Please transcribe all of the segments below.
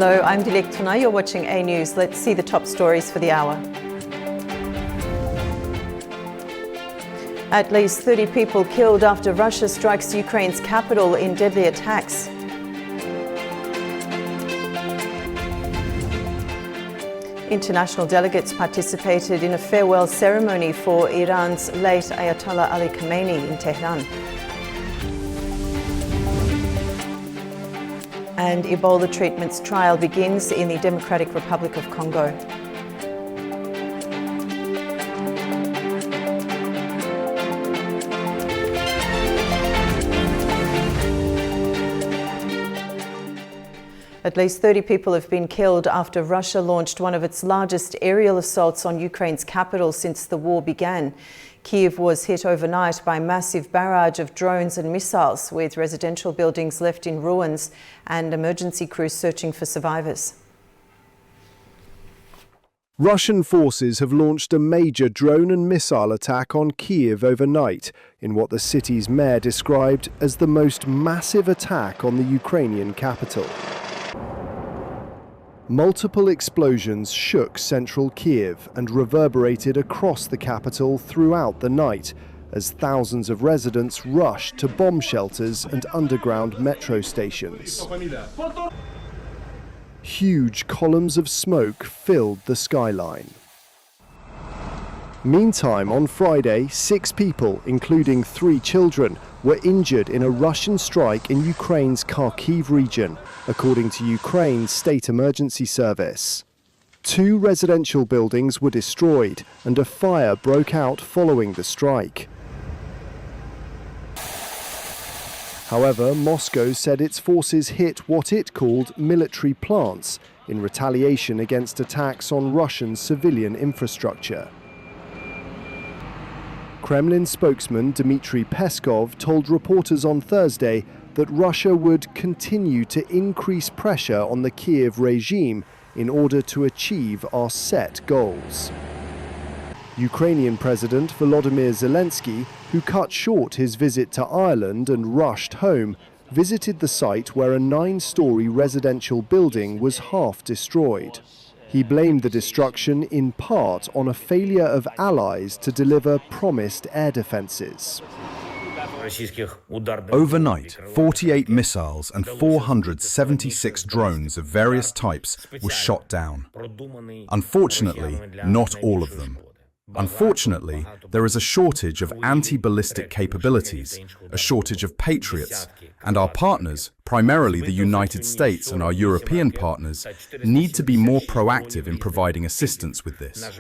Hello, I'm Dilek Tuna. You're watching A News. Let's see the top stories for the hour. At least 30 people killed after Russia strikes Ukraine's capital in deadly attacks. International delegates participated in a farewell ceremony for Iran's late Ayatollah Ali Khamenei in Tehran. And Ebola treatments trial begins in the Democratic Republic of Congo. At least 30 people have been killed after Russia launched one of its largest aerial assaults on Ukraine's capital since the war began. Kyiv was hit overnight by a massive barrage of drones and missiles, with residential buildings left in ruins and emergency crews searching for survivors. Russian forces have launched a major drone and missile attack on Kyiv overnight, in what the city's mayor described as the most massive attack on the Ukrainian capital. Multiple explosions shook central Kyiv and reverberated across the capital throughout the night, as thousands of residents rushed to bomb shelters and underground metro stations. Huge columns of smoke filled the skyline. Meantime, on Friday, 6 people, including 3 children, were injured in a Russian strike in Ukraine's Kyiv region, according to Ukraine's state emergency service. 2 residential buildings were destroyed, and a fire broke out following the strike. However, Moscow said its forces hit what it called military plants in retaliation against attacks on Russian civilian infrastructure. Kremlin spokesman Dmitry Peskov told reporters on Thursday that Russia would continue to increase pressure on the Kyiv regime in order to achieve our set goals. Ukrainian President Volodymyr Zelensky, who cut short his visit to Ireland and rushed home, visited the site where a 9-story residential building was half destroyed. He blamed the destruction in part on a failure of allies to deliver promised air defenses. Overnight, 48 missiles and 476 drones of various types were shot down. Unfortunately, not all of them. Unfortunately, there is a shortage of anti-ballistic capabilities, a shortage of Patriots, and our partners, primarily the United States and our European partners, need to be more proactive in providing assistance with this.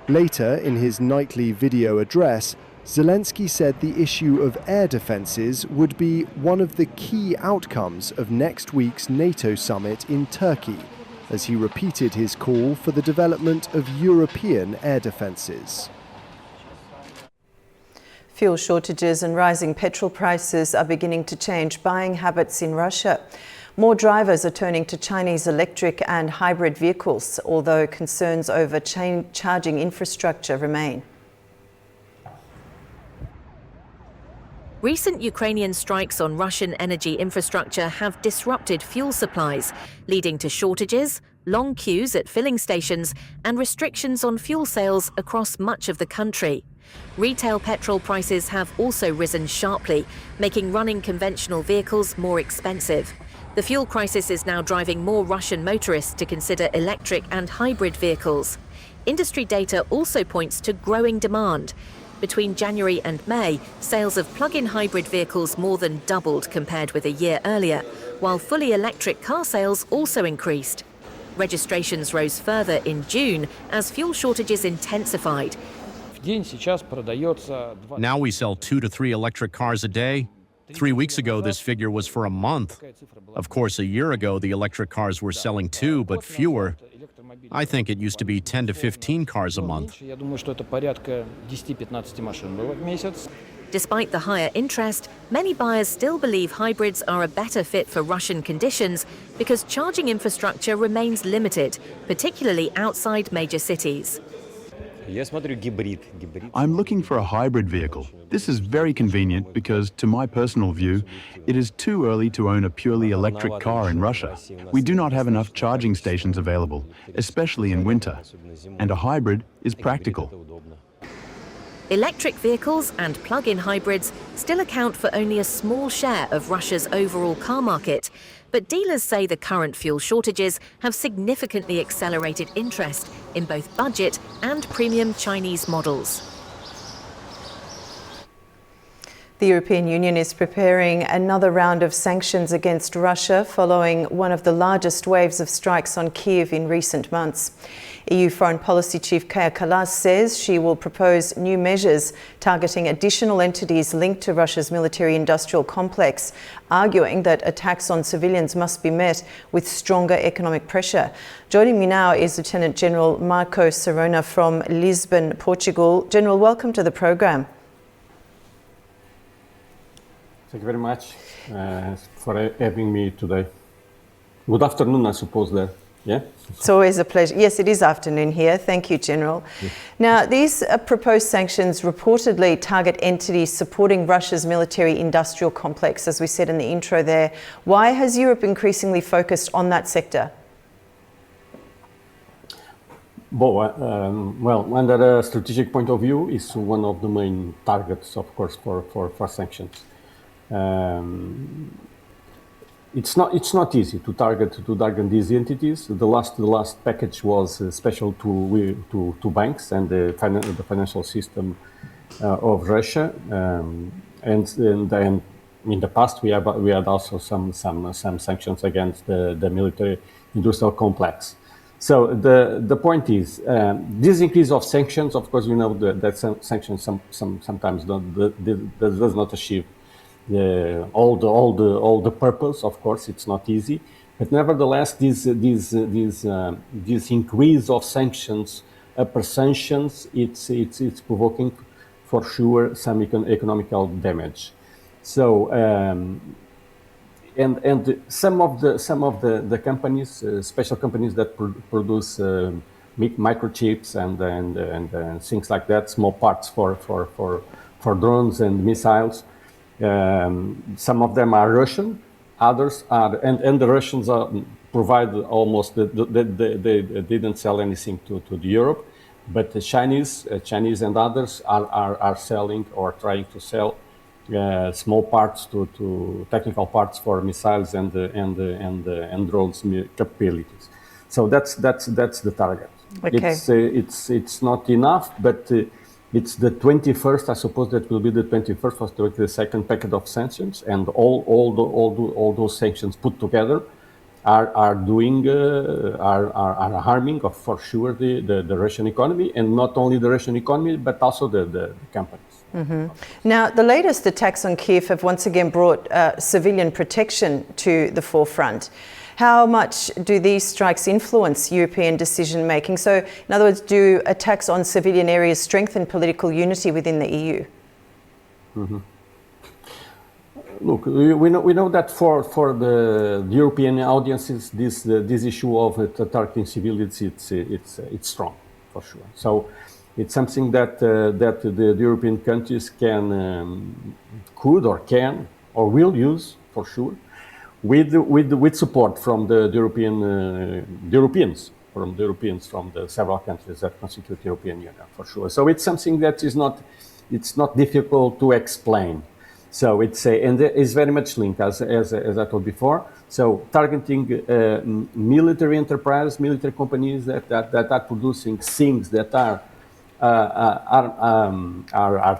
Later, in his nightly video address, Zelensky said the issue of air defenses would be one of the key outcomes of next week's NATO summit in Turkey, as he repeated his call for the development of European air defenses. Fuel shortages and rising petrol prices are beginning to change buying habits in Russia. More drivers are turning to Chinese electric and hybrid vehicles, although concerns over charging infrastructure remain. Recent Ukrainian strikes on Russian energy infrastructure have disrupted fuel supplies, leading to shortages, long queues at filling stations, and restrictions on fuel sales across much of the country. Retail petrol prices have also risen sharply, making running conventional vehicles more expensive. The fuel crisis is now driving more Russian motorists to consider electric and hybrid vehicles. Industry data also points to growing demand. Between January and May, sales of plug-in hybrid vehicles more than doubled compared with a year earlier, while fully electric car sales also increased. Registrations rose further in June as fuel shortages intensified. Now we sell 2 to 3 electric cars a day. 3 weeks ago, this figure was for a month. Of course, a year ago, the electric cars were selling 2, but fewer. I think it used to be 10 to 15 cars a month. Despite the higher interest, many buyers still believe hybrids are a better fit for Russian conditions because charging infrastructure remains limited, particularly outside major cities. I'm looking for a hybrid vehicle. This is very convenient because, to my personal view, it is too early to own a purely electric car in Russia. We do not have enough charging stations available, especially in winter, and a hybrid is practical. Electric vehicles and plug-in hybrids still account for only a small share of Russia's overall car market, but dealers say the current fuel shortages have significantly accelerated interest in both budget and premium Chinese models. The European Union is preparing another round of sanctions against Russia following one of the largest waves of strikes on Kyiv in recent months. EU Foreign Policy Chief Kaja Kallas says she will propose new measures targeting additional entities linked to Russia's military-industrial complex, arguing that attacks on civilians must be met with stronger economic pressure. Joining me now is Lieutenant General Marco Serona from Lisbon, Portugal. General, welcome to the program. Thank you very much for having me today. Good afternoon, I suppose, there. Yeah? It's always a pleasure. Yes, it is afternoon here. Thank you, General. Yeah. Now, these proposed sanctions reportedly target entities supporting Russia's military-industrial complex, as we said in the intro there. Why has Europe increasingly focused on that sector? Well, under a strategic point of view, it's one of the main targets, of course, for sanctions. It's not easy to target these entities. The last package was special to banks and the financial system of Russia, and then in the past we had also some sanctions against the military industrial complex. So the point is, this increase of sanctions, of course, we know that sanctions sometimes does not achieve all the purpose. Of course, it's not easy, but nevertheless, this increase of sanctions per sanctions, it's provoking for sure some economical damage. So and some of the companies, special companies that produce microchips and things like that, small parts for drones and missiles. Some of them are Russian, others are, and the Russians provide almost, they didn't sell anything to Europe, but the Chinese and others are selling or trying to sell small parts to technical parts for missiles and drones capabilities. So that's the target. Okay. It's not enough, but. It's the 21st, I suppose that will be the 21st for the second packet of sanctions, and all those sanctions put together are harming, for sure, the Russian economy, and not only the Russian economy, but also the companies. Mm-hmm. Now, the latest attacks on Kyiv have once again brought civilian protection to the forefront. How much do these strikes influence European decision-making? So, in other words, do attacks on civilian areas strengthen political unity within the EU? Mm-hmm. Look, we know that for the European audiences, this issue of targeting civilians, it's strong, for sure. So, it's something that the European countries could or will use, for sure. With support from the Europeans, from the several countries that constitute the European Union, for sure. So it's something that it's not difficult to explain. So and it's very much linked, as I told before. So targeting military enterprise, military companies that are producing things that are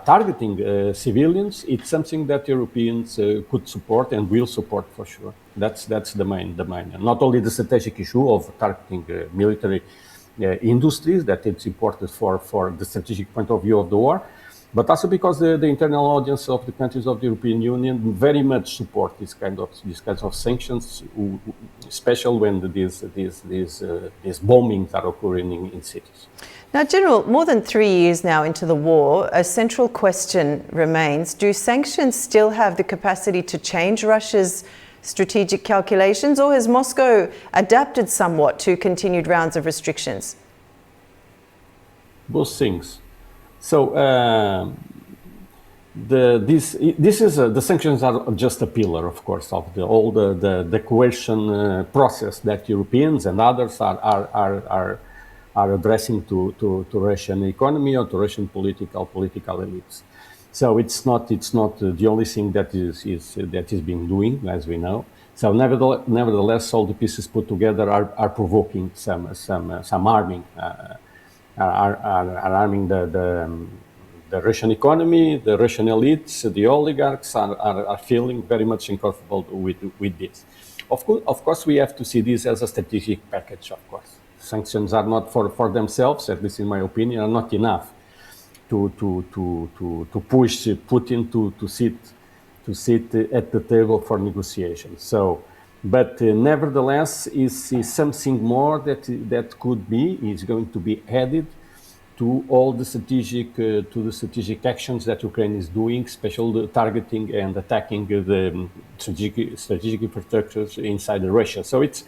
targeting civilians. It's something that Europeans could support and will support, for sure. That's the main. Not only the strategic issue of targeting military industries, that it's important for the strategic point of view of the war, but also because the internal audience of the countries of the European Union very much support these kinds of sanctions, especially when these bombings are occurring in cities. Now, General, more than 3 years now into the war, a central question remains: do sanctions still have the capacity to change Russia's strategic calculations, or has Moscow adapted somewhat to continued rounds of restrictions? both things. So the sanctions are just a pillar, of course, of all the coercion process that Europeans and others are addressing to Russian economy or to Russian political elites. So it's not the only thing that is being doing, as we know. So nevertheless, all the pieces put together are provoking some arming, arming the Russian economy, the Russian elites, the oligarchs are feeling very much uncomfortable with this. Of course, we have to see this as a strategic package. Of course, sanctions are not for themselves, at least in my opinion, are not enough to push Putin to sit at the table for negotiations. So, but nevertheless, is something more that is going to be added to all the strategic actions that Ukraine is doing, especially targeting and attacking the strategic infrastructures inside Russia. So it's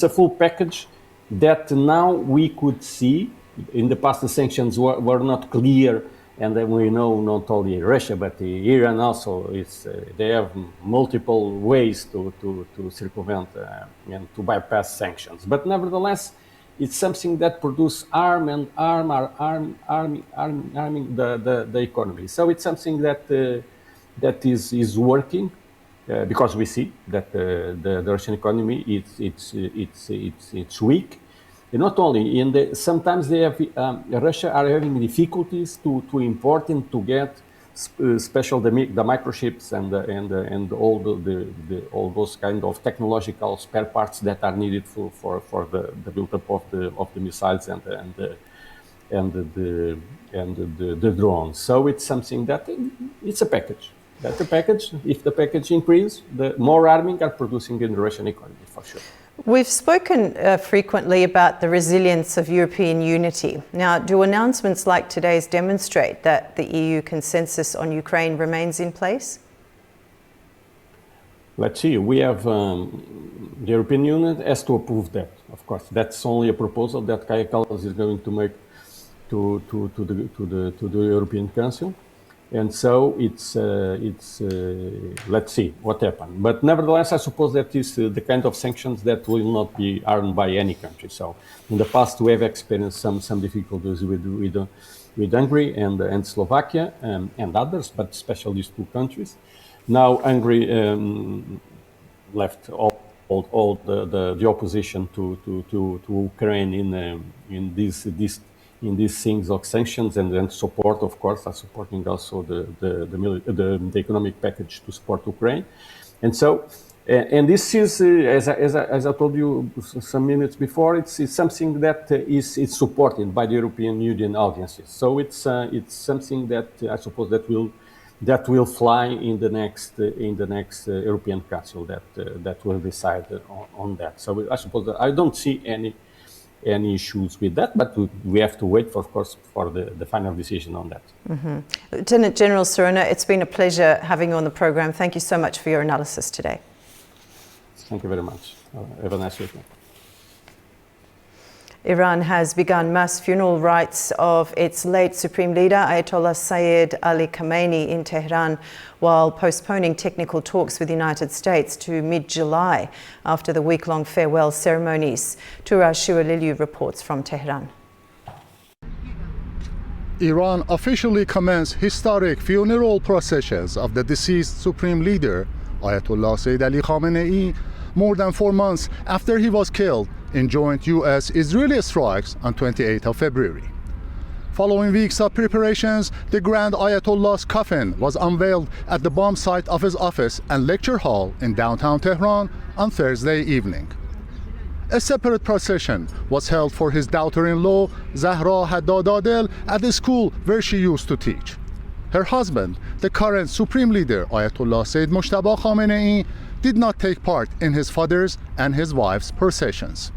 a full package that now we could see. In the past, the sanctions were not clear, and then we know not only Russia but Iran also they have multiple ways to circumvent and to bypass sanctions. But nevertheless, it's something that produces arming the economy. So it's something that is working because we see that the Russian economy it's weak. And not only sometimes they have Russia are having difficulties to import and to get special the microchips and all those kind of technological spare parts that are needed for the build-up of the missiles and the drones. So it's something that it's a package. That's a package. If the package increases, the more arming are producing in the Russian economy for sure. We've spoken frequently about the resilience of European unity. Now, do announcements like today's demonstrate that the EU consensus on Ukraine remains in place? Let's see. We have the European Union has to approve that. Of course, that's only a proposal that Kaja Kallas is going to make to the European Council. And so it's let's see what happens. But nevertheless, I suppose that is the kind of sanctions that will not be armed by any country. So in the past, we have experienced some difficulties with Hungary and Slovakia and others, but especially these two countries. Now Hungary left all the opposition to Ukraine in these things of sanctions and support, of course, are supporting also the economic package to support Ukraine. And so, and this is, as I told you some minutes before, it's something that is supported by the European Union audiences. So it's something that I suppose that will fly in the next European Council that will decide on that. So I suppose that I don't see any issues with that, but we have to wait, of course, for the final decision on that. Mm-hmm. Lieutenant General Seruna, it's been a pleasure having you on the program. Thank you so much for your analysis today. Thank you very much. Have a nice weekend. Iran has begun mass funeral rites of its late Supreme Leader, Ayatollah Ali Khamenei, in Tehran, while postponing technical talks with the United States to mid-July after the week-long farewell ceremonies. Tura Shiraliliu reports from Tehran. Iran officially commenced historic funeral processions of the deceased Supreme Leader, Ayatollah Ali Khamenei, more than 4 months after he was killed in joint US-Israeli strikes on 28th of February. Following weeks of preparations, the Grand Ayatollah's coffin was unveiled at the bomb site of his office and lecture hall in downtown Tehran on Thursday evening. A separate procession was held for his daughter-in-law, Zahra Haddadadel, at the school where she used to teach. Her husband, the current Supreme Leader, Ayatollah Sayyid Mujtaba Khamenei, did not take part in his father's and his wife's processions.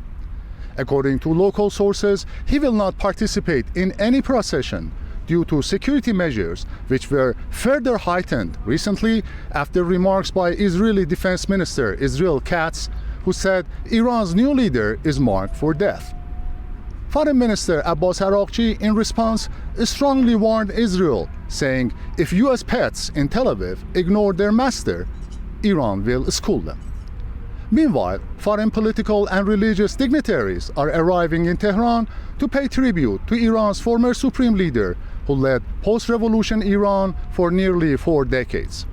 According to local sources, he will not participate in any procession due to security measures, which were further heightened recently after remarks by Israeli Defense Minister Israel Katz, who said Iran's new leader is marked for death. Foreign Minister Abbas Araghchi, in response, strongly warned Israel, saying if US pets in Tel Aviv ignore their master, Iran will school them. Meanwhile, foreign political and religious dignitaries are arriving in Tehran to pay tribute to Iran's former supreme leader, who led post-revolution Iran for nearly 4 decades.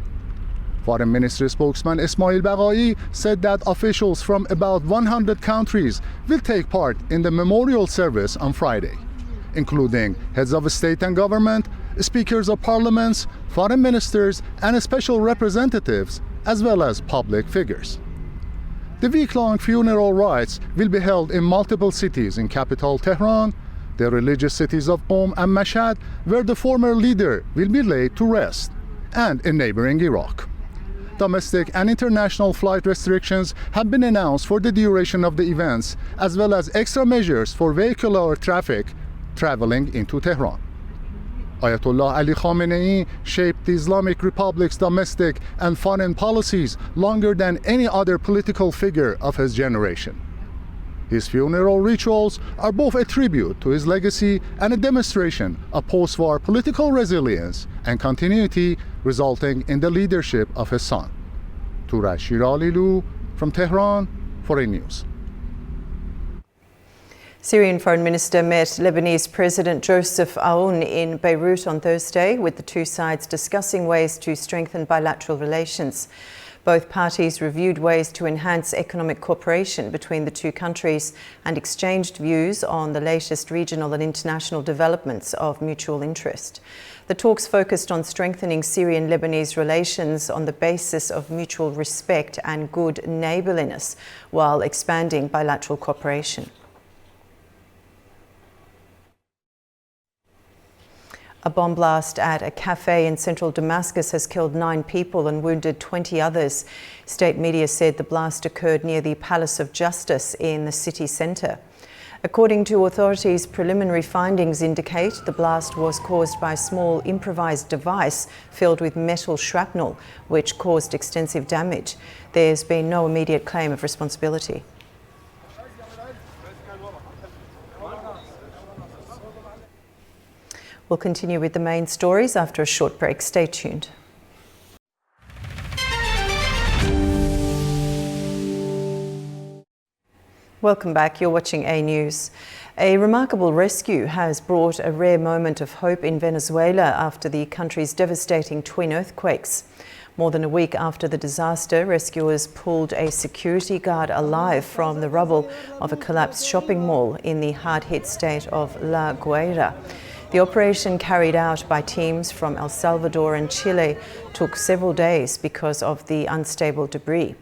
Foreign Ministry spokesman Ismail Baghai said that officials from about 100 countries will take part in the memorial service on Friday, including heads of state and government, speakers of parliaments, foreign ministers, and special representatives, as well as public figures. The week-long funeral rites will be held in multiple cities in capital Tehran, the religious cities of Qom and Mashhad, where the former leader will be laid to rest, and in neighboring Iraq. Domestic and international flight restrictions have been announced for the duration of the events, as well as extra measures for vehicular traffic traveling into Tehran. Ayatollah Ali Khamenei shaped the Islamic Republic's domestic and foreign policies longer than any other political figure of his generation. His funeral rituals are both a tribute to his legacy and a demonstration of post-war political resilience and continuity resulting in the leadership of his son. Turaj Shiralilu from Tehran, Foreign News. Syrian Foreign Minister met Lebanese President Joseph Aoun in Beirut on Thursday, with the two sides discussing ways to strengthen bilateral relations. Both parties reviewed ways to enhance economic cooperation between the two countries and exchanged views on the latest regional and international developments of mutual interest. The talks focused on strengthening Syrian-Lebanese relations on the basis of mutual respect and good neighbourliness, while expanding bilateral cooperation. A bomb blast at a cafe in central Damascus has killed 9 people and wounded 20 others. State media said the blast occurred near the Palace of Justice in the city centre. According to authorities, preliminary findings indicate the blast was caused by a small improvised device filled with metal shrapnel, which caused extensive damage. There's been no immediate claim of responsibility. We'll continue with the main stories after a short break. Stay tuned. Welcome back. You're watching A News. A remarkable rescue has brought a rare moment of hope in Venezuela after the country's devastating twin earthquakes. More than a week after the disaster, rescuers pulled a security guard alive from the rubble of a collapsed shopping mall in the hard-hit state of La Guaira. The operation, carried out by teams from El Salvador and Chile, took several days because of the unstable debris.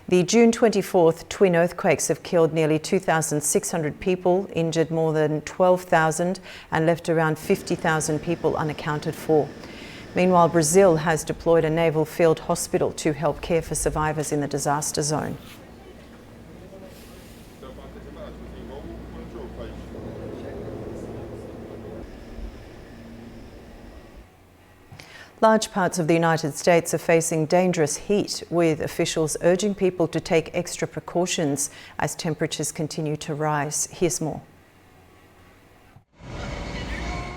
The June 24th twin earthquakes have killed nearly 2,600 people, injured more than 12,000, and left around 50,000 people unaccounted for. Meanwhile, Brazil has deployed a naval field hospital to help care for survivors in the disaster zone. Large parts of the United States are facing dangerous heat, with officials urging people to take extra precautions as temperatures continue to rise. Here's more.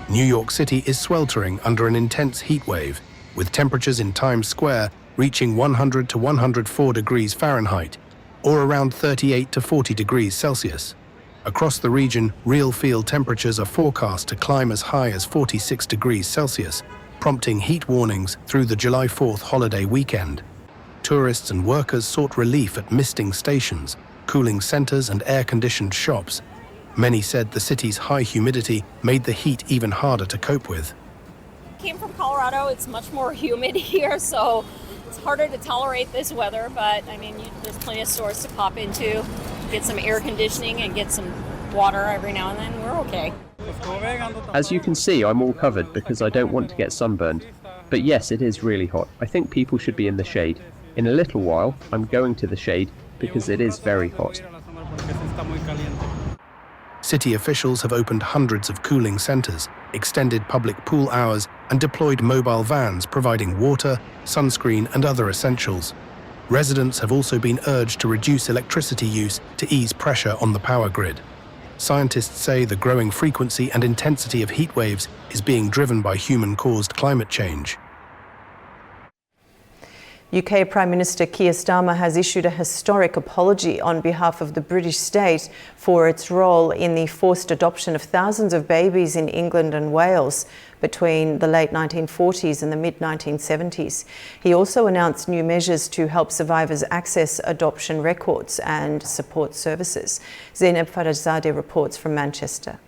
New York City is sweltering under an intense heat wave, with temperatures in Times Square reaching 100 to 104 degrees Fahrenheit, or around 38 to 40 degrees Celsius. Across the region, real field temperatures are forecast to climb as high as 46 degrees Celsius, prompting heat warnings through the July 4th holiday weekend. Tourists and workers sought relief at misting stations, cooling centers, and air-conditioned shops. Many said the city's high humidity made the heat even harder to cope with. Came from Colorado. It's much more humid here, so it's harder to tolerate this weather, but I mean, there's plenty of stores to pop into, get some air conditioning and get some water every now and then. We're okay. As you can see, I'm all covered because I don't want to get sunburned. But yes, it is really hot. I think people should be in the shade. In a little while, I'm going to the shade because it is very hot. City officials have opened hundreds of cooling centers, extended public pool hours, and deployed mobile vans providing water, sunscreen, and other essentials. Residents have also been urged to reduce electricity use to ease pressure on the power grid. Scientists say the growing frequency and intensity of heat waves is being driven by human-caused climate change. UK Prime Minister Keir Starmer has issued a historic apology on behalf of the British state for its role in the forced adoption of thousands of babies in England and Wales between the late 1940s and the mid-1970s. He also announced new measures to help survivors access adoption records and support services. Zainab Farajzadeh reports from Manchester.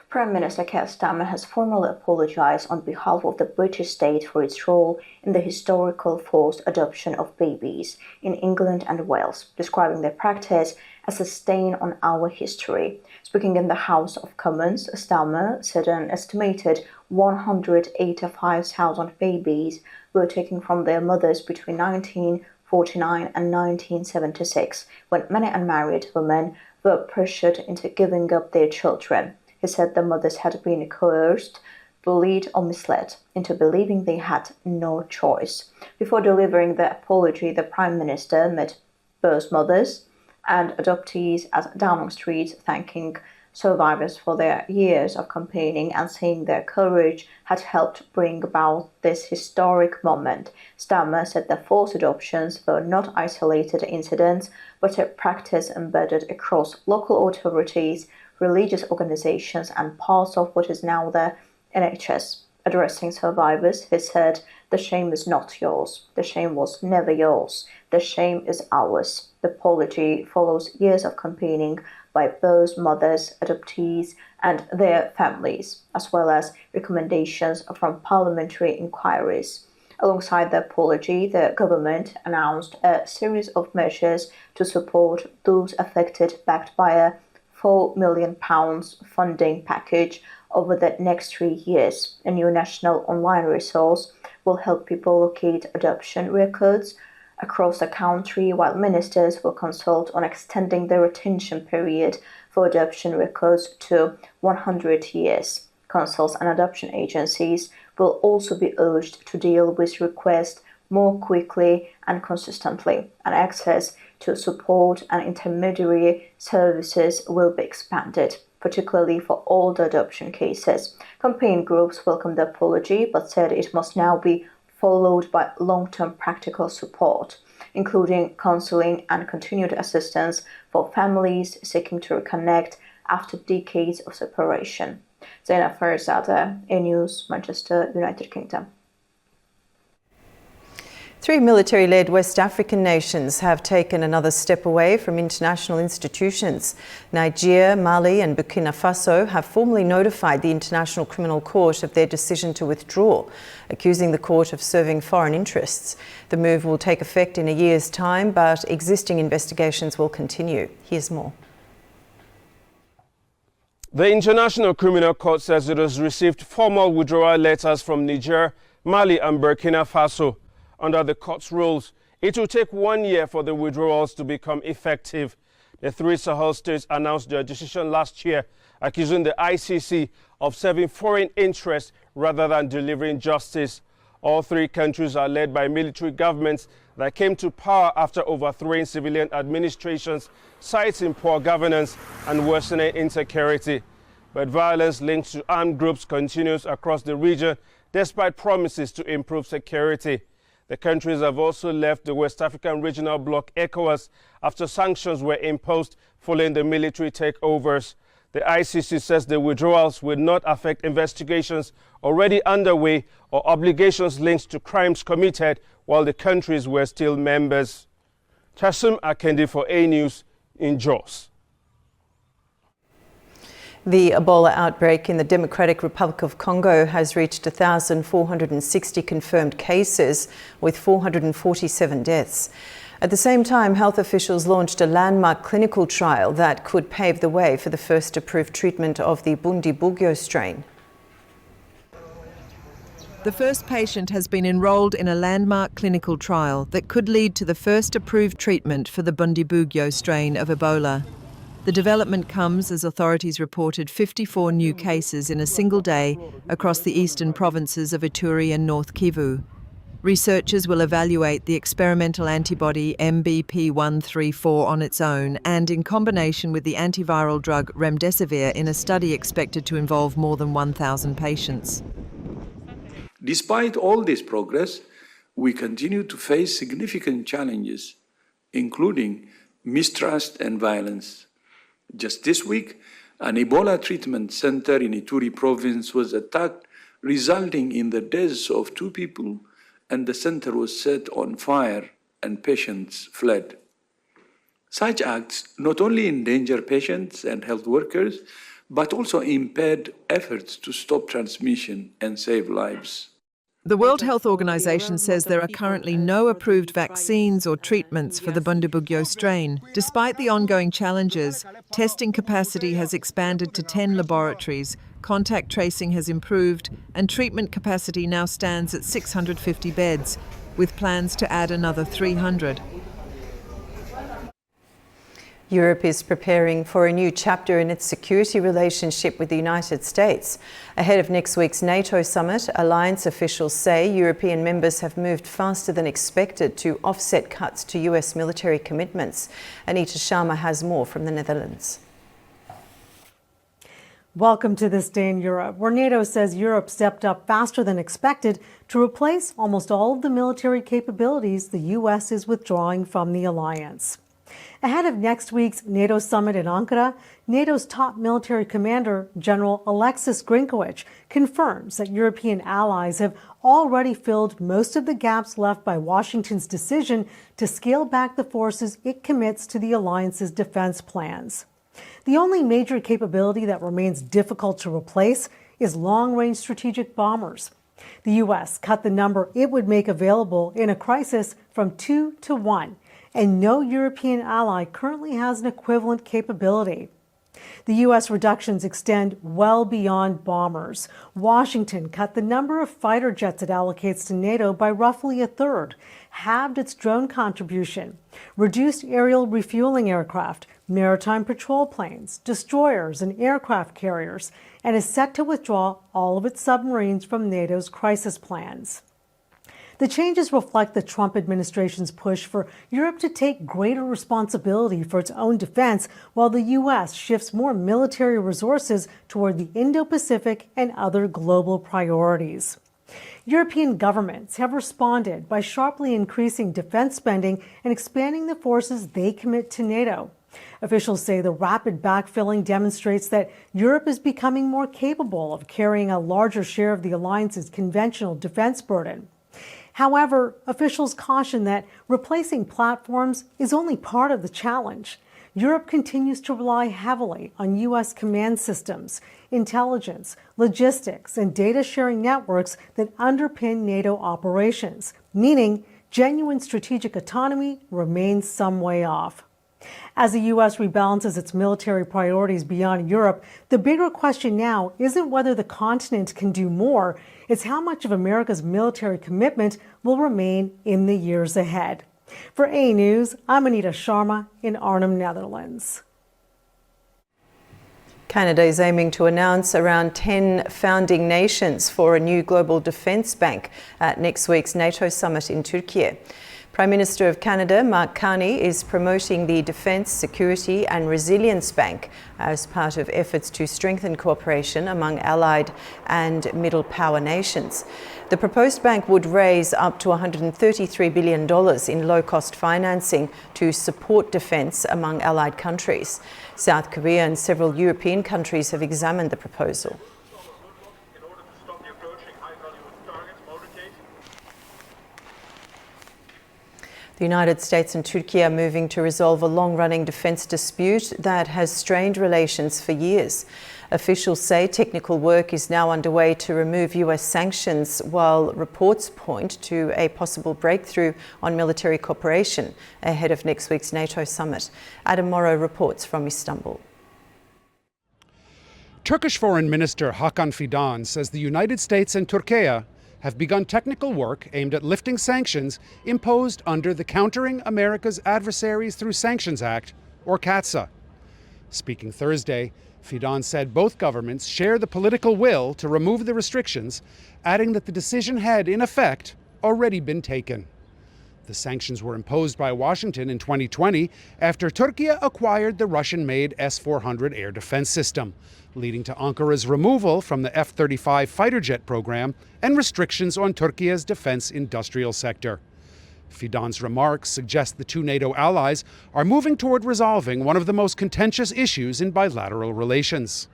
Prime Minister Keir Starmer has formally apologised on behalf of the British state for its role in the historical forced adoption of babies in England and Wales, describing their practice as a stain on our history. Speaking in the House of Commons, Starmer said an estimated 185,000 babies were taken from their mothers between 1949 and 1976, when many unmarried women were pressured into giving up their children. He said the mothers had been coerced, bullied or misled into believing they had no choice. Before delivering the apology, the Prime Minister met both mothers and adoptees at Downing Street, thanking survivors for their years of campaigning and saying their courage had helped bring about this historic moment. Starmer said the forced adoptions were not isolated incidents, but a practice embedded across local authorities, religious organizations and parts of what is now the NHS. Addressing survivors, he said, "The shame is not yours. The shame was never yours. The shame is ours." The apology follows years of campaigning by both mothers, adoptees and their families, as well as recommendations from parliamentary inquiries. Alongside the apology, the government announced a series of measures to support those affected, backed by a £4 million funding package over the next 3 years. A new national online resource will help people locate adoption records across the country, while ministers will consult on extending the retention period for adoption records to 100 years. Councils and adoption agencies will also be urged to deal with requests more quickly and consistently, and access to support and intermediary services will be expanded, particularly for older adoption cases. Campaign groups welcomed the apology but said it must now be followed by long-term practical support, including counselling and continued assistance for families seeking to reconnect after decades of separation. Zainab Farajzadeh, A News, Manchester, United Kingdom. 3 military-led West African nations have taken another step away from international institutions. Niger, Mali and Burkina Faso have formally notified the International Criminal Court of their decision to withdraw, accusing the court of serving foreign interests. The move will take effect in a year's time, but existing investigations will continue. Here's more. The International Criminal Court says it has received formal withdrawal letters from Niger, Mali and Burkina Faso. Under the court's rules, it will take 1 year for the withdrawals to become effective. The 3 Sahel states announced their decision last year, accusing the ICC of serving foreign interests rather than delivering justice. All 3 countries are led by military governments that came to power after overthrowing civilian administrations, citing poor governance and worsening insecurity. But violence linked to armed groups continues across the region, despite promises to improve security. The countries have also left the West African regional bloc ECOWAS after sanctions were imposed following the military takeovers. The ICC says the withdrawals will not affect investigations already underway or obligations linked to crimes committed while the countries were still members. Chasim Akendi for A News in Jos. The Ebola outbreak in the Democratic Republic of Congo has reached 1,460 confirmed cases, with 447 deaths. At the same time, health officials launched a landmark clinical trial that could pave the way for the first approved treatment of the Bundibugyo strain. The first patient has been enrolled in a landmark clinical trial that could lead to the first approved treatment for the Bundibugyo strain of Ebola. The development comes as authorities reported 54 new cases in a single day across the eastern provinces of Ituri and North Kivu. Researchers will evaluate the experimental antibody MBP134 on its own and in combination with the antiviral drug remdesivir in a study expected to involve more than 1,000 patients. Despite all this progress, we continue to face significant challenges, including mistrust and violence. Just this week, an Ebola treatment center in Ituri province was attacked, resulting in the deaths of 2 people, and the center was set on fire and patients fled. Such acts not only endanger patients and health workers, but also impede efforts to stop transmission and save lives. The World Health Organization says there are currently no approved vaccines or treatments for the Bundibugyo strain. Despite the ongoing challenges, testing capacity has expanded to 10 laboratories, contact tracing has improved, and treatment capacity now stands at 650 beds, with plans to add another 300. Europe is preparing for a new chapter in its security relationship with the United States. Ahead of next week's NATO summit, alliance officials say European members have moved faster than expected to offset cuts to US military commitments. Anita Sharma has more from the Netherlands. Welcome to This Day in Europe, where NATO says Europe stepped up faster than expected to replace almost all of the military capabilities the US is withdrawing from the alliance. Ahead of next week's NATO summit in Ankara, NATO's top military commander, General Alexis Grinkowicz, confirms that European allies have already filled most of the gaps left by Washington's decision to scale back the forces it commits to the alliance's defense plans. The only major capability that remains difficult to replace is long-range strategic bombers. The U.S. cut the number it would make available in a crisis from 2 to 1, and no European ally currently has an equivalent capability. The U.S. reductions extend well beyond bombers. Washington cut the number of fighter jets it allocates to NATO by roughly a third, halved its drone contribution, reduced aerial refueling aircraft, maritime patrol planes, destroyers, and aircraft carriers, and is set to withdraw all of its submarines from NATO's crisis plans. The changes reflect the Trump administration's push for Europe to take greater responsibility for its own defense, while the U.S. shifts more military resources toward the Indo-Pacific and other global priorities. European governments have responded by sharply increasing defense spending and expanding the forces they commit to NATO. Officials say the rapid backfilling demonstrates that Europe is becoming more capable of carrying a larger share of the alliance's conventional defense burden. However, officials caution that replacing platforms is only part of the challenge. Europe continues to rely heavily on U.S. command systems, intelligence, logistics, and data-sharing networks that underpin NATO operations, meaning genuine strategic autonomy remains some way off. As the U.S. rebalances its military priorities beyond Europe, the bigger question now isn't whether the continent can do more, it's how much of America's military commitment will remain in the years ahead. For A News, I'm Anita Sharma in Arnhem, Netherlands. Canada is aiming to announce around 10 founding nations for a new global defence bank at next week's NATO summit in Turkey. Prime Minister of Canada, Mark Carney, is promoting the Defence, Security and Resilience Bank as part of efforts to strengthen cooperation among allied and middle power nations. The proposed bank would raise up to $133 billion in low-cost financing to support defence among allied countries. South Korea and several European countries have examined the proposal. The United States and Turkey are moving to resolve a long-running defence dispute that has strained relations for years. Officials say technical work is now underway to remove US sanctions, while reports point to a possible breakthrough on military cooperation ahead of next week's NATO summit. Adam Morrow reports from Istanbul. Turkish Foreign Minister Hakan Fidan says the United States and Turkey have begun technical work aimed at lifting sanctions imposed under the Countering America's Adversaries Through Sanctions Act, or CAATSA. Speaking Thursday, Fidan said both governments share the political will to remove the restrictions, adding that the decision had, in effect, already been taken. The sanctions were imposed by Washington in 2020 after Turkey acquired the Russian-made S-400 air defense system, leading to Ankara's removal from the F-35 fighter jet program and restrictions on Turkey's defense industrial sector. Fidan's remarks suggest the two NATO allies are moving toward resolving one of the most contentious issues in bilateral relations.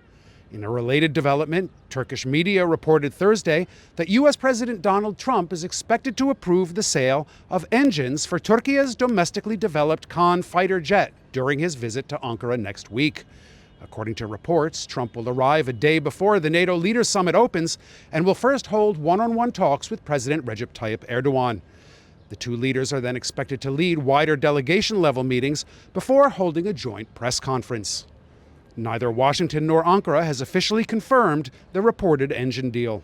In a related development, Turkish media reported Thursday that U.S. President Donald Trump is expected to approve the sale of engines for Turkey's domestically developed Khan fighter jet during his visit to Ankara next week. According to reports, Trump will arrive a day before the NATO Leaders Summit opens and will first hold one-on-one talks with President Recep Tayyip Erdogan. The two leaders are then expected to lead wider delegation-level meetings before holding a joint press conference. Neither Washington nor Ankara has officially confirmed the reported engine deal.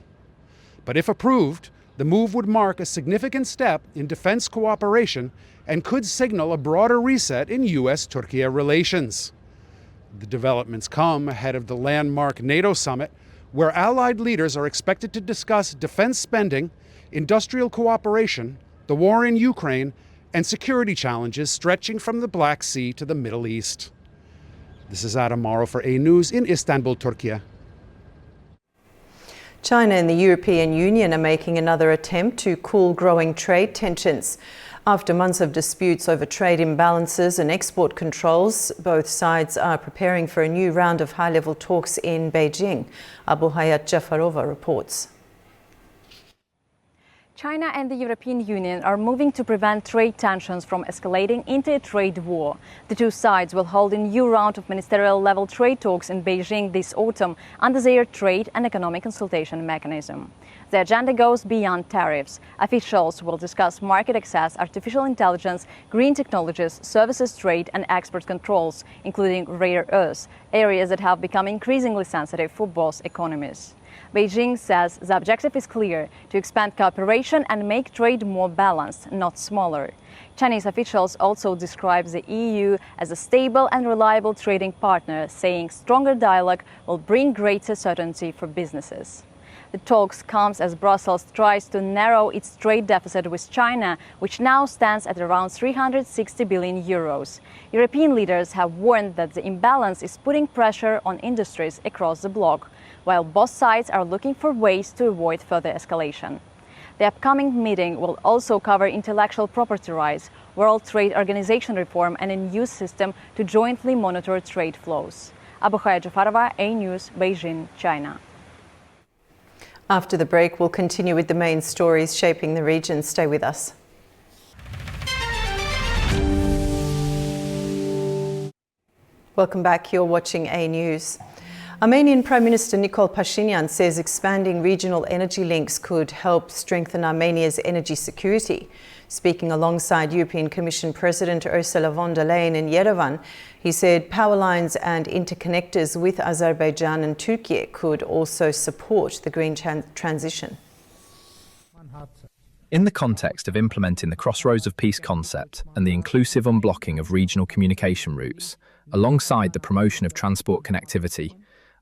But if approved, the move would mark a significant step in defense cooperation and could signal a broader reset in U.S.-Turkey relations. The developments come ahead of the landmark NATO summit, where allied leaders are expected to discuss defense spending, industrial cooperation, the war in Ukraine, and security challenges stretching from the Black Sea to the Middle East. This is Adam Morrow for A News in Istanbul, Turkey. China and the European Union are making another attempt to cool growing trade tensions. After months of disputes over trade imbalances and export controls, both sides are preparing for a new round of high-level talks in Beijing. Abu Hayat Jafarova reports. China and the European Union are moving to prevent trade tensions from escalating into a trade war. The two sides will hold a new round of ministerial-level trade talks in Beijing this autumn under their trade and economic consultation mechanism. The agenda goes beyond tariffs. Officials will discuss market access, artificial intelligence, green technologies, services trade and export controls, including rare earths, areas that have become increasingly sensitive for both economies. Beijing says the objective is clear: to expand cooperation and make trade more balanced, not smaller. Chinese officials also describe the EU as a stable and reliable trading partner, saying stronger dialogue will bring greater certainty for businesses. The talks come as Brussels tries to narrow its trade deficit with China, which now stands at around 360 billion euros. European leaders have warned that the imbalance is putting pressure on industries across the bloc, while both sides are looking for ways to avoid further escalation. The upcoming meeting will also cover intellectual property rights, World Trade Organization reform and a new system to jointly monitor trade flows. Abu Hayat Jafarova, A News, Beijing, China. After the break, we'll continue with the main stories shaping the region. Stay with us. Welcome back. You're watching A News. Armenian Prime Minister Nikol Pashinyan says expanding regional energy links could help strengthen Armenia's energy security. Speaking alongside European Commission President Ursula von der Leyen in Yerevan, he said power lines and interconnectors with Azerbaijan and Turkey could also support the green transition. In the context of implementing the Crossroads of Peace concept and the inclusive unblocking of regional communication routes, alongside the promotion of transport connectivity,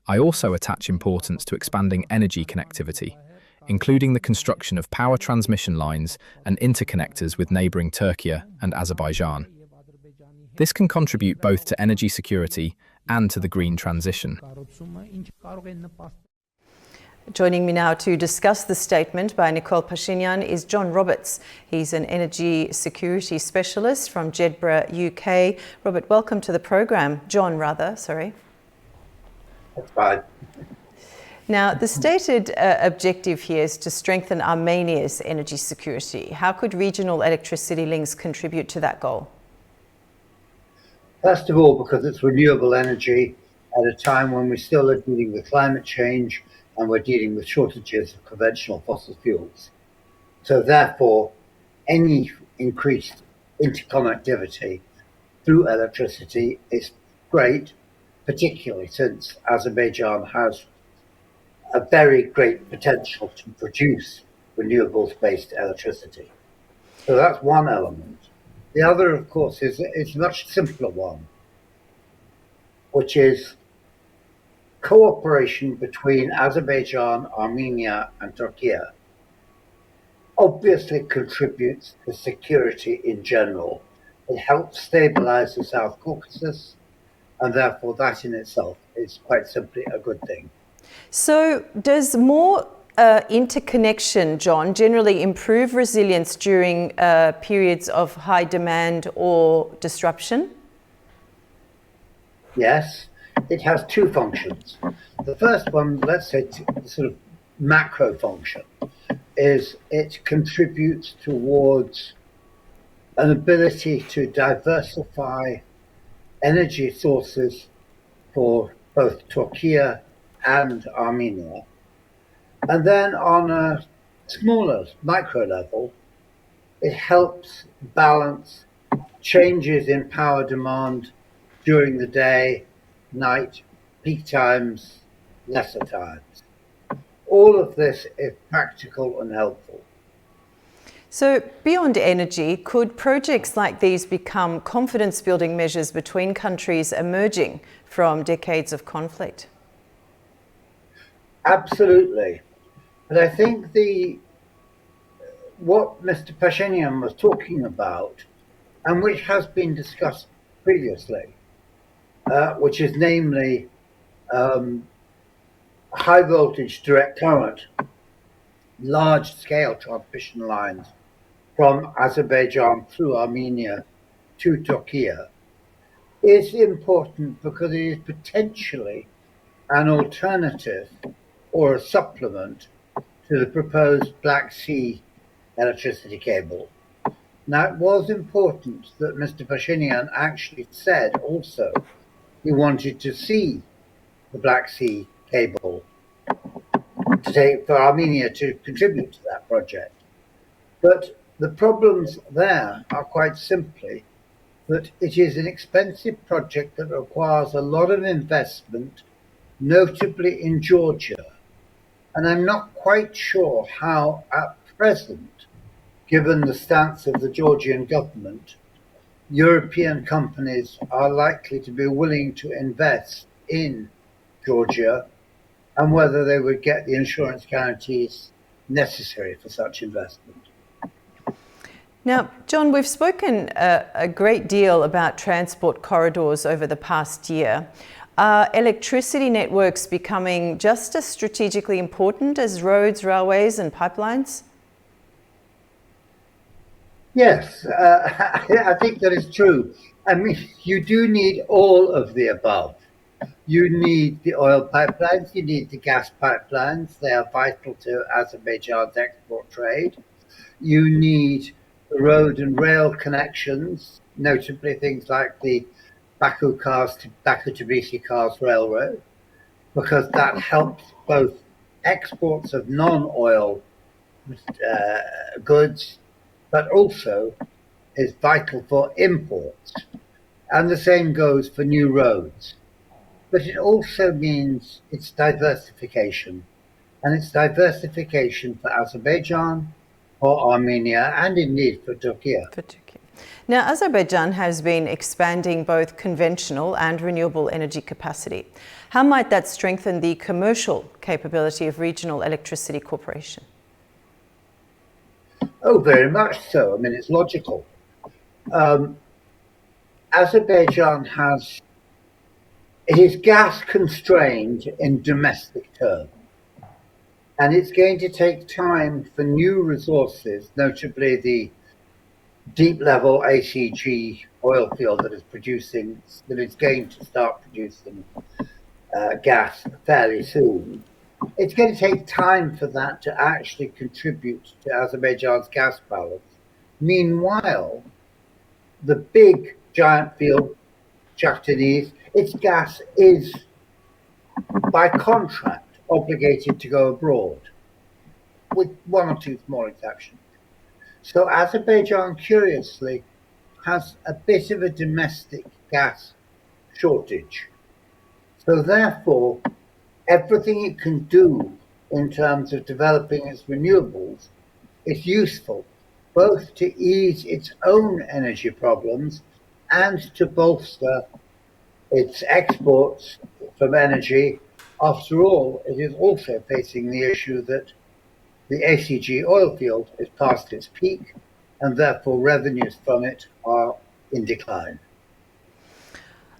I also attach importance to expanding energy connectivity, including the construction of power transmission lines and interconnectors with neighbouring Turkey and Azerbaijan. This can contribute both to energy security and to the green transition. Joining me now to discuss the statement by Nikol Pashinyan is John Roberts. He's an energy security specialist from Jedburgh, UK. Robert, welcome to the program. John, sorry. That's fine. Now, the stated objective here is to strengthen Armenia's energy security. How could regional electricity links contribute to that goal? First of all, because it's renewable energy at a time when we still are dealing with climate change and we're dealing with shortages of conventional fossil fuels. So therefore, any increased interconnectivity through electricity is great, particularly since Azerbaijan has a very great potential to produce renewables-based electricity. So that's one element. The other, of course, is a much simpler one, which is cooperation between Azerbaijan, Armenia, and Turkey of obviously contributes to security in general. It helps stabilize the South Caucasus, and therefore that in itself is quite simply a good thing. So does more interconnection, John, generally improve resilience during periods of high demand or disruption? Yes, it has two functions. The first one, let's say the sort of macro function, is it contributes towards an ability to diversify energy sources for both Turkey and Armenia. And then on a smaller micro level, it helps balance changes in power demand during the day, night, peak times, lesser times. All of this is practical and helpful. So beyond energy, could projects like these become confidence-building measures between countries emerging from decades of conflict? Absolutely. But I think what Mr. Pashinyan was talking about, and which has been discussed previously, which is namely high voltage direct current, large scale transmission lines from Azerbaijan through Armenia to Turkey, is important because it is potentially an alternative or a supplement to the proposed Black Sea electricity cable. Now, it was important that Mr. Pashinyan actually said also he wanted to see the Black Sea cable for Armenia to contribute to that project. But the problems there are quite simply that it is an expensive project that requires a lot of investment, notably in Georgia. And I'm not quite sure how at present, given the stance of the Georgian government, European companies are likely to be willing to invest in Georgia, and whether they would get the insurance guarantees necessary for such investment. Now, John, we've spoken a great deal about transport corridors over the past year. Are electricity networks becoming just as strategically important as roads, railways and pipelines? Yes, I think that is true. I mean, you do need all of the above. You need the oil pipelines, you need the gas pipelines. They are vital to Azerbaijan's export trade. You need the road and rail connections, notably things like the Baku-Tbilisi-Kars Railroad, because that helps both exports of non-oil goods, but also is vital for imports. And the same goes for new roads. But it also means it's diversification. And it's diversification for Azerbaijan, for Armenia, and indeed for Turkey. Now, Azerbaijan has been expanding both conventional and renewable energy capacity. How might that strengthen the commercial capability of regional electricity corporation? Oh, very much so. I mean, it's logical. Azerbaijan is gas constrained in domestic terms. And it's going to take time for new resources, notably the deep level ACG oil field that is going to start producing gas fairly soon. It's going to take time for that to actually contribute to Azerbaijan's gas balance. Meanwhile, the big giant field, Shahtinis, its gas is by contract obligated to go abroad, with one or two small exceptions. So Azerbaijan, curiously, has a bit of a domestic gas shortage. So therefore, everything it can do in terms of developing its renewables is useful, both to ease its own energy problems and to bolster its exports from energy. After all, it is also facing the issue that the ACG oil field is past its peak, and therefore revenues from it are in decline.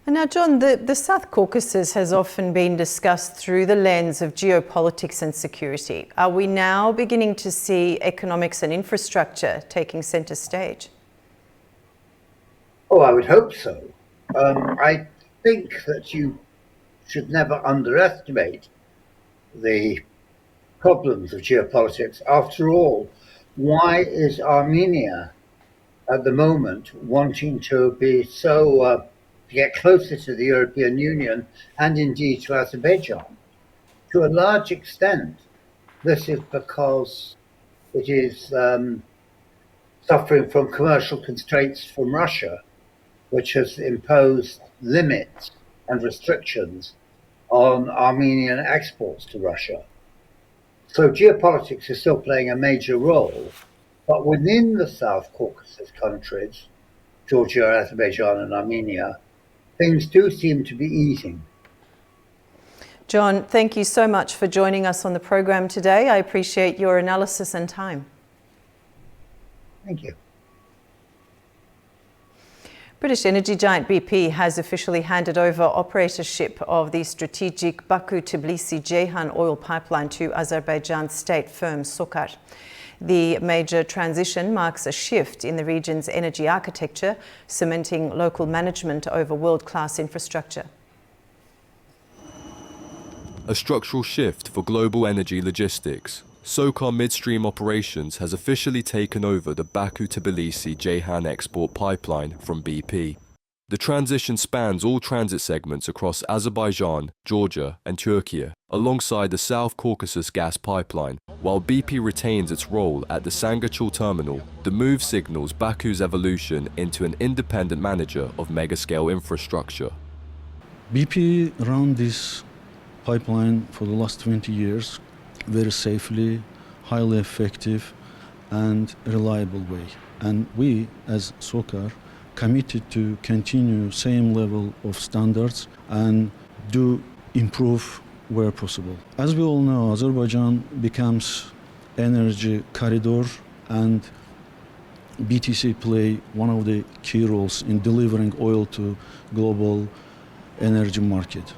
And now, John, the South Caucasus has often been discussed through the lens of geopolitics and security. Are we now beginning to see economics and infrastructure taking centre stage? Oh, I would hope so. I think that you should never underestimate the problems of geopolitics. After all, why is Armenia at the moment wanting to be so to get closer to the European Union and indeed to Azerbaijan? To a large extent, this is because it is suffering from commercial constraints from Russia, which has imposed limits and restrictions on Armenian exports to Russia. So geopolitics is still playing a major role, but within the South Caucasus countries, Georgia, Azerbaijan and Armenia, things do seem to be easing. John, thank you so much for joining us on the program today. I appreciate your analysis and time. Thank you. British energy giant BP has officially handed over operatorship of the strategic Baku-Tbilisi-Ceyhan oil pipeline to Azerbaijan state firm SOCAR. The major transition marks a shift in the region's energy architecture, cementing local management over world-class infrastructure. A structural shift for global energy logistics. SOCAR Midstream Operations has officially taken over the Baku-Tbilisi-Ceyhan export pipeline from BP. The transition spans all transit segments across Azerbaijan, Georgia and Turkey, alongside the South Caucasus gas pipeline. While BP retains its role at the Sangachul terminal, the move signals Baku's evolution into an independent manager of mega-scale infrastructure. BP ran this pipeline for the last 20 years very safely, highly effective and reliable way. And we, as SOCAR, committed to continue same level of standards and do improve where possible. As we all know, Azerbaijan becomes energy corridor and BTC play one of the key roles in delivering oil to global energy market.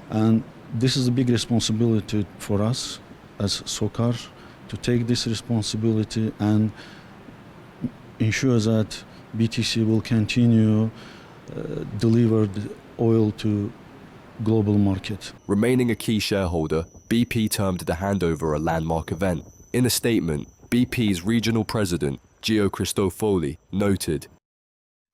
And this is a big responsibility for us as SOCAR to take this responsibility and ensure that BTC will continue deliver the oil to global market. Remaining a key shareholder, BP termed the handover a landmark event. In a statement, BP's regional president, Gio Cristofoli, noted,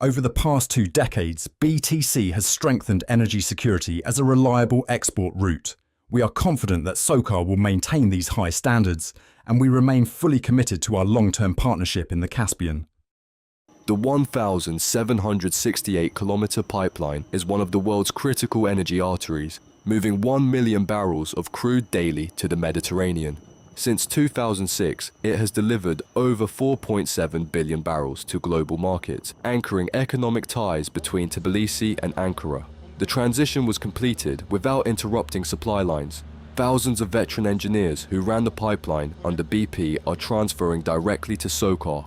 "Over the past 2 decades, BTC has strengthened energy security as a reliable export route. We are confident that SOCAR will maintain these high standards, and we remain fully committed to our long-term partnership in the Caspian." The 1,768-kilometre pipeline is one of the world's critical energy arteries, moving 1 million barrels of crude daily to the Mediterranean. Since 2006, it has delivered over 4.7 billion barrels to global markets, anchoring economic ties between Tbilisi and Ankara. The transition was completed without interrupting supply lines. Thousands of veteran engineers who ran the pipeline under BP are transferring directly to SOCAR.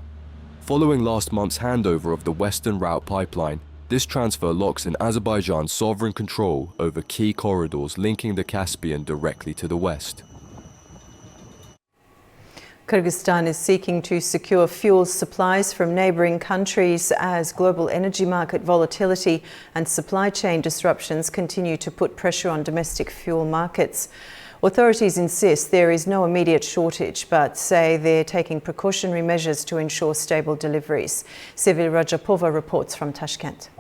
Following last month's handover of the Western Route pipeline, this transfer locks in Azerbaijan's sovereign control over key corridors linking the Caspian directly to the west. Kyrgyzstan is seeking to secure fuel supplies from neighbouring countries as global energy market volatility and supply chain disruptions continue to put pressure on domestic fuel markets. Authorities insist there is no immediate shortage, but say they're taking precautionary measures to ensure stable deliveries. Sevil Rajapova reports from Tashkent.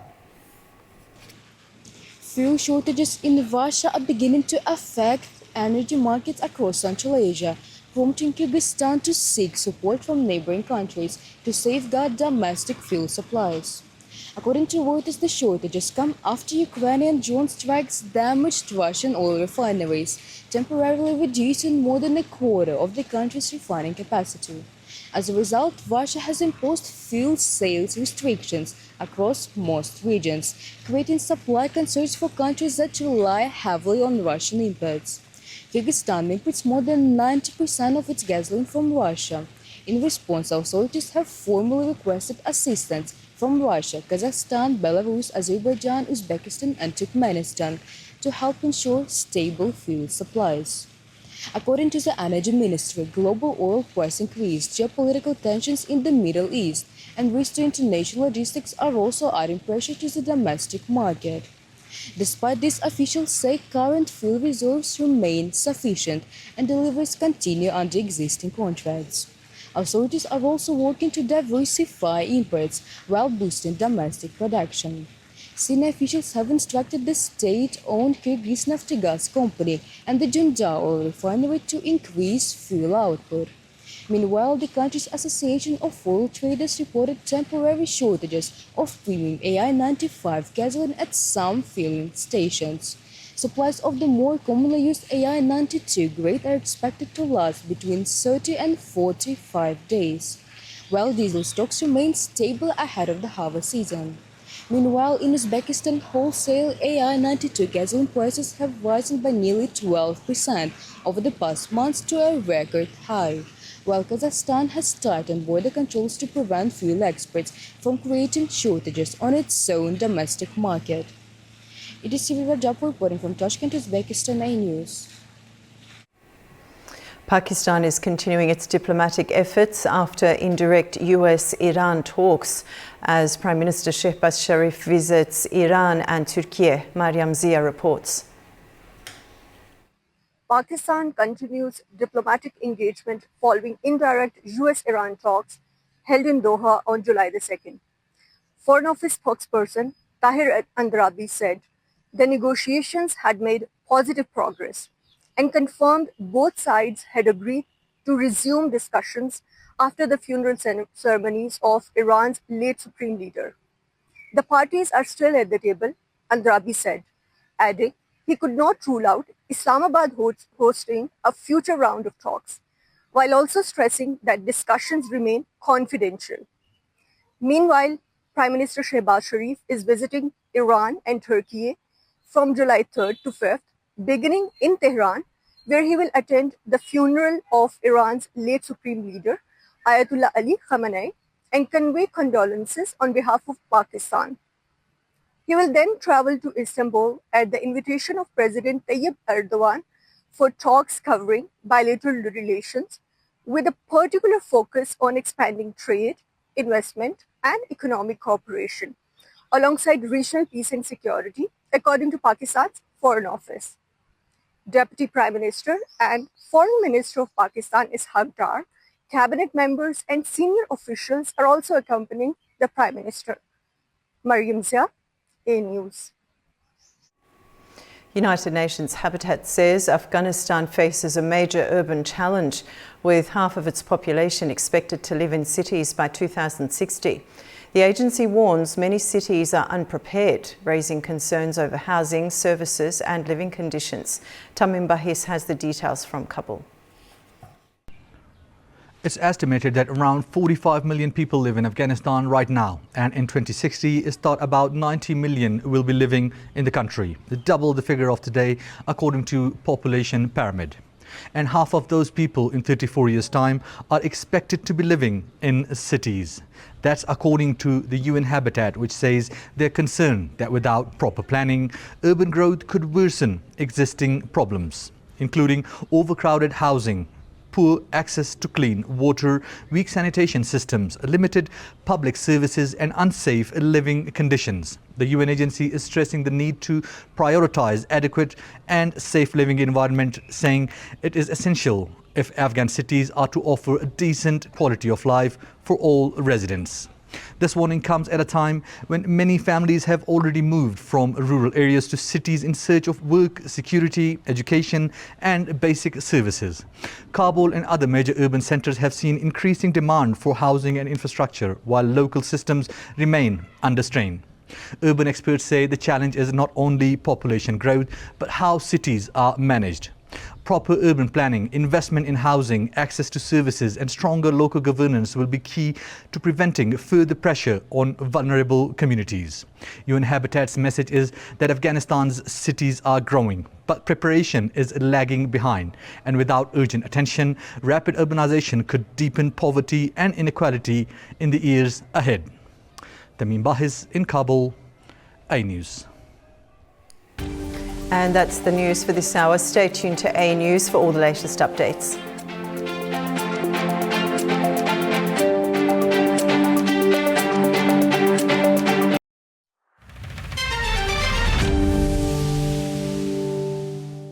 Fuel shortages in Russia are beginning to affect energy markets across Central Asia, prompting Kyrgyzstan to seek support from neighboring countries to safeguard domestic fuel supplies. According to Reuters, the shortages come after Ukrainian drone strikes damaged Russian oil refineries, temporarily reducing more than a quarter of the country's refining capacity. As a result, Russia has imposed fuel sales restrictions across most regions, creating supply concerns for countries that rely heavily on Russian imports. Kyrgyzstan imports more than 90% of its gasoline from Russia. In response, authorities have formally requested assistance from Russia, Kazakhstan, Belarus, Azerbaijan, Uzbekistan and Turkmenistan to help ensure stable fuel supplies. According to the Energy Ministry, global oil price increase, geopolitical tensions in the Middle East, and risks to international logistics are also adding pressure to the domestic market. Despite this, officials say current fuel reserves remain sufficient and deliveries continue under existing contracts. Authorities are also working to diversify imports while boosting domestic production. Senior officials have instructed the state-owned Kyrgyz Naftogaz company and the Junda oil refinery to increase fuel output. Meanwhile, the country's Association of Oil Traders reported temporary shortages of premium AI-95 gasoline at some filling stations. Supplies of the more commonly used AI-92 grade are expected to last between 30 and 45 days, while diesel stocks remain stable ahead of the harvest season. Meanwhile, in Uzbekistan, wholesale AI-92 gasoline prices have risen by nearly 12% over the past months to a record high, while Kazakhstan has tightened border controls to prevent fuel exports from creating shortages on its own domestic market. It is Sivir Rajab reporting from Tashkent, Uzbekistan A News. Pakistan is continuing its diplomatic efforts after indirect US-Iran talks as Prime Minister Shehbaz Sharif visits Iran and Turkey. Mariam Zia reports. Pakistan continues diplomatic engagement following indirect US-Iran talks held in Doha on July the 2nd. Foreign Office spokesperson Tahir Andrabi said the negotiations had made positive progress and confirmed both sides had agreed to resume discussions after the funeral ceremonies of Iran's late supreme leader. The parties are still at the table, Andrabi said, adding he could not rule out Islamabad hosting a future round of talks, while also stressing that discussions remain confidential. Meanwhile, Prime Minister Shehbaz Sharif is visiting Iran and Turkey from July 3rd to 5th, beginning in Tehran, where he will attend the funeral of Iran's late supreme leader, Ayatollah Ali Khamenei, and convey condolences on behalf of Pakistan. He will then travel to Istanbul at the invitation of President Tayyip Erdogan for talks covering bilateral relations, with a particular focus on expanding trade, investment, and economic cooperation, alongside regional peace and security, according to Pakistan's Foreign Office. Deputy Prime Minister and Foreign Minister of Pakistan Ishaq Dar, cabinet members and senior officials are also accompanying the Prime Minister. Mariam Zia, A News. United Nations Habitat says Afghanistan faces a major urban challenge, with half of its population expected to live in cities by 2060. The agency warns many cities are unprepared, raising concerns over housing, services and living conditions. Tamim Bahis has the details from Kabul. It's estimated that around 45 million people live in Afghanistan right now, and in 2060 it's thought about 90 million will be living in the country, double the figure of today according to Population Pyramid. And half of those people in 34 years' time are expected to be living in cities. That's according to the UN Habitat, which says they're concerned that without proper planning, urban growth could worsen existing problems, including overcrowded housing, poor access to clean water, weak sanitation systems, limited public services and unsafe living conditions. The UN agency is stressing the need to prioritize adequate and safe living environment, saying it is essential if Afghan cities are to offer a decent quality of life for all residents. This warning comes at a time when many families have already moved from rural areas to cities in search of work, security, education and basic services. Kabul and other major urban centers have seen increasing demand for housing and infrastructure, while local systems remain under strain. Urban experts say the challenge is not only population growth, but how cities are managed. Proper urban planning, investment in housing, access to services and stronger local governance will be key to preventing further pressure on vulnerable communities. UN Habitat's message is that Afghanistan's cities are growing, but preparation is lagging behind. And without urgent attention, rapid urbanization could deepen poverty and inequality in the years ahead. Tamim Bahiz in Kabul, A News. And that's the news for this hour. Stay tuned to A News for all the latest updates.